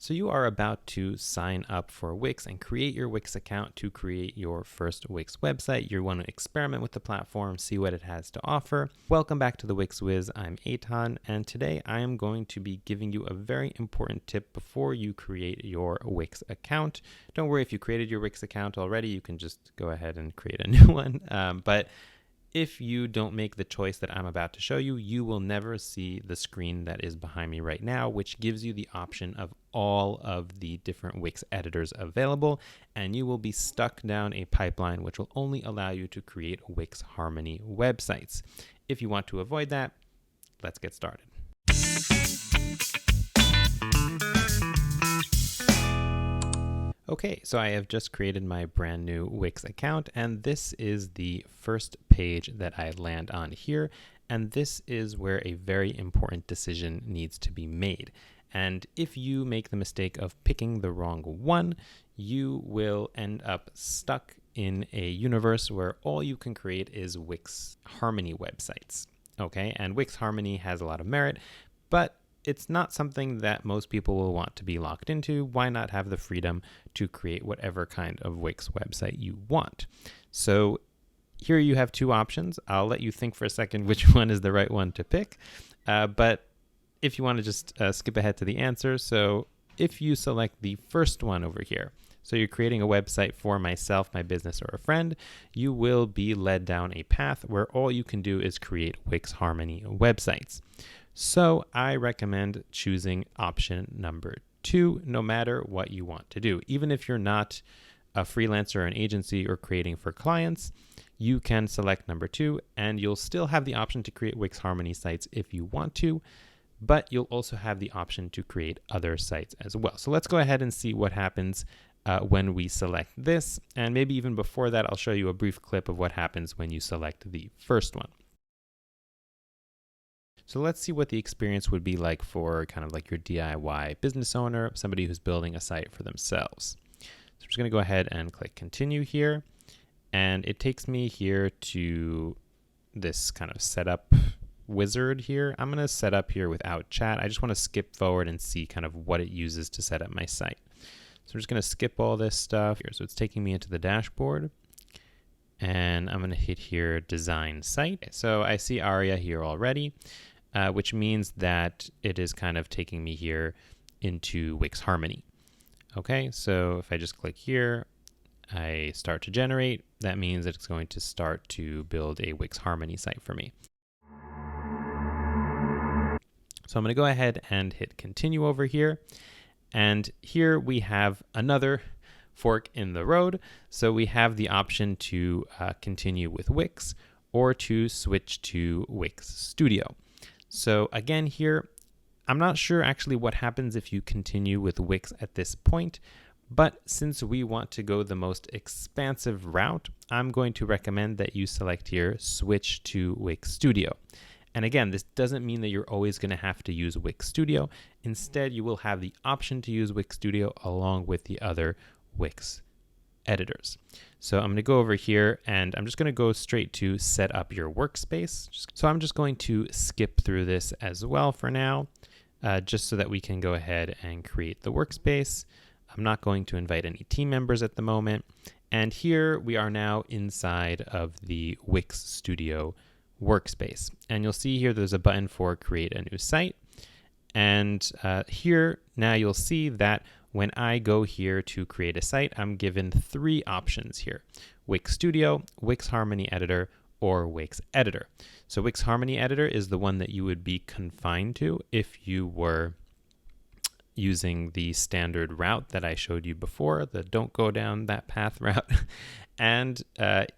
So you are about to sign up for Wix and create your Wix account to create your first Wix website. You want to experiment with the platform, see what it has to offer. Welcome back to the Wix Wiz. I'm Eitan, and today I am going to be giving you a very important tip before you create your Wix account. Don't worry if you created your Wix account already, you can just go ahead and create a new one. But if you don't make the choice that I'm about to show you, you will never see the screen that is behind me right now, which gives you the option of all of the different Wix editors available, and you will be stuck down a pipeline which will only allow you to create Wix Harmony websites. If you want to avoid that, let's get started. Okay, so I have just created my brand new Wix account, and this is the first page that I land on here. And this is where a very important decision needs to be made. And if you make the mistake of picking the wrong one, you will end up stuck in a universe where all you can create is Wix Harmony websites. Okay, and Wix Harmony has a lot of merit, but it's not something that most people will want to be locked into. Why not have the freedom to create whatever kind of Wix website you want? So here you have two options. I'll let you think for a second which one is the right one to pick. But if you want to just skip ahead to the answer. So if you select the first one over here, so you're creating a website for myself, my business, or a friend, you will be led down a path where all you can do is create Wix Harmony websites. So I recommend choosing option number 2, no matter what you want to do. Even if you're not a freelancer or an agency or creating for clients, you can select number 2 and you'll still have the option to create Wix Harmony sites if you want to, but you'll also have the option to create other sites as well. So let's go ahead and see what happens when we select this. And maybe even before that, I'll show you a brief clip of what happens when you select the first one. So let's see what the experience would be like for kind of like your DIY business owner, somebody who's building a site for themselves. So I'm just going to go ahead and click continue here. And it takes me here to this kind of setup wizard here. I'm going to set up here without chat. I just want to skip forward and see kind of what it uses to set up my site. So I'm just going to skip all this stuff here. So it's taking me into the dashboard. And I'm going to hit here design site. So I see Aria here already. Which means that it is kind of taking me here into Wix Harmony. Okay, so if I just click here, I start to generate. That means that it's going to start to build a Wix Harmony site for me. So I'm going to go ahead and hit continue over here. And here we have another fork in the road. So we have the option to continue with Wix or to switch to Wix Studio. So again here, I'm not sure actually what happens if you continue with Wix at this point, but since we want to go the most expansive route, I'm going to recommend that you select here, switch to Wix Studio. And again, this doesn't mean that you're always going to have to use Wix Studio. Instead, you will have the option to use Wix Studio along with the other Wix editors. So I'm going to go over here and I'm just going to go straight to set up your workspace. So I'm just going to skip through this as well for now, just so that we can go ahead and create the workspace. I'm not going to invite any team members at the moment. And here we are now inside of the Wix Studio workspace. And you'll see here there's a button for create a new site. And here now you'll see that when I go here to create a site, I'm given 3 options here: Wix Studio, Wix Harmony Editor, or Wix Editor. So Wix Harmony Editor is the one that you would be confined to if you were using the standard route that I showed you before, the don't go down that path route. And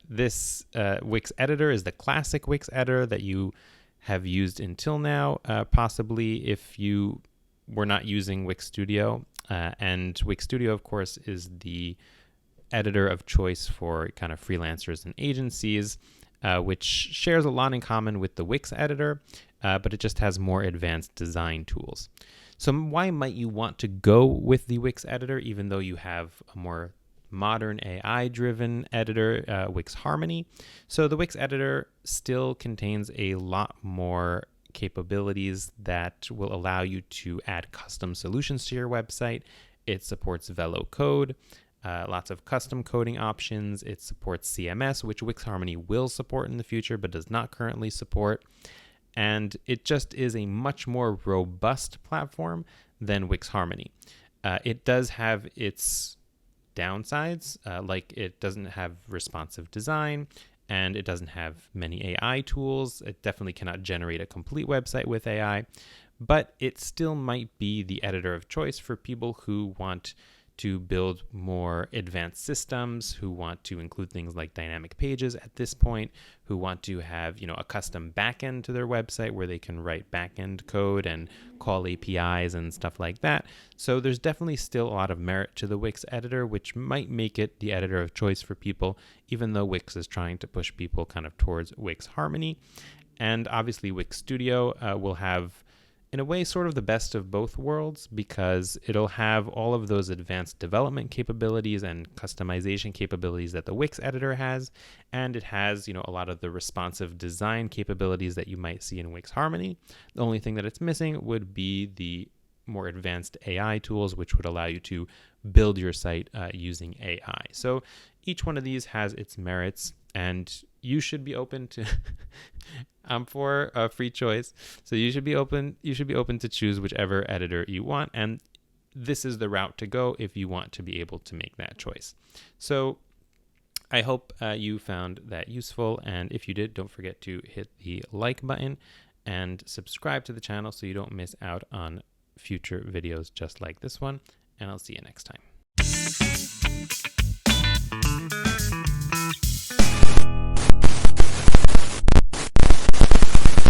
this Wix Editor is the classic Wix Editor that you have used until now, possibly if you were not using Wix Studio. And Wix Studio, of course, is the editor of choice for kind of freelancers and agencies, which shares a lot in common with the Wix editor, but it just has more advanced design tools. So why might you want to go with the Wix editor, even though you have a more modern AI-driven editor, Wix Harmony? So the Wix editor still contains a lot more capabilities that will allow you to add custom solutions to your website. It supports Velo code, lots of custom coding options. It supports CMS, which Wix Harmony will support in the future, but does not currently support. And it just is a much more robust platform than Wix Harmony. It does have its downsides, like it doesn't have responsive design, and it doesn't have many AI tools. It definitely cannot generate a complete website with AI, but it still might be the editor of choice for people who want to build more advanced systems, who want to include things like dynamic pages at this point, who want to have, a custom backend to their website where they can write backend code and call APIs and stuff like that. So there's definitely still a lot of merit to the Wix editor, which might make it the editor of choice for people, even though Wix is trying to push people kind of towards Wix Harmony. And obviously Wix Studio will have, in a way, sort of the best of both worlds, because it'll have all of those advanced development capabilities and customization capabilities that the Wix editor has, and it has, a lot of the responsive design capabilities that you might see in Wix Harmony. The only thing that it's missing would be the more advanced AI tools, which would allow you to build your site using AI. So each one of these has its merits, and you should be open to I'm for a free choice, so you should be open to choose whichever editor you want, and this is the route to go if you want to be able to make that choice. So I hope you found that useful, and if you did, don't forget to hit the like button and subscribe to the channel so you don't miss out on future videos just like this one, and I'll see you next time.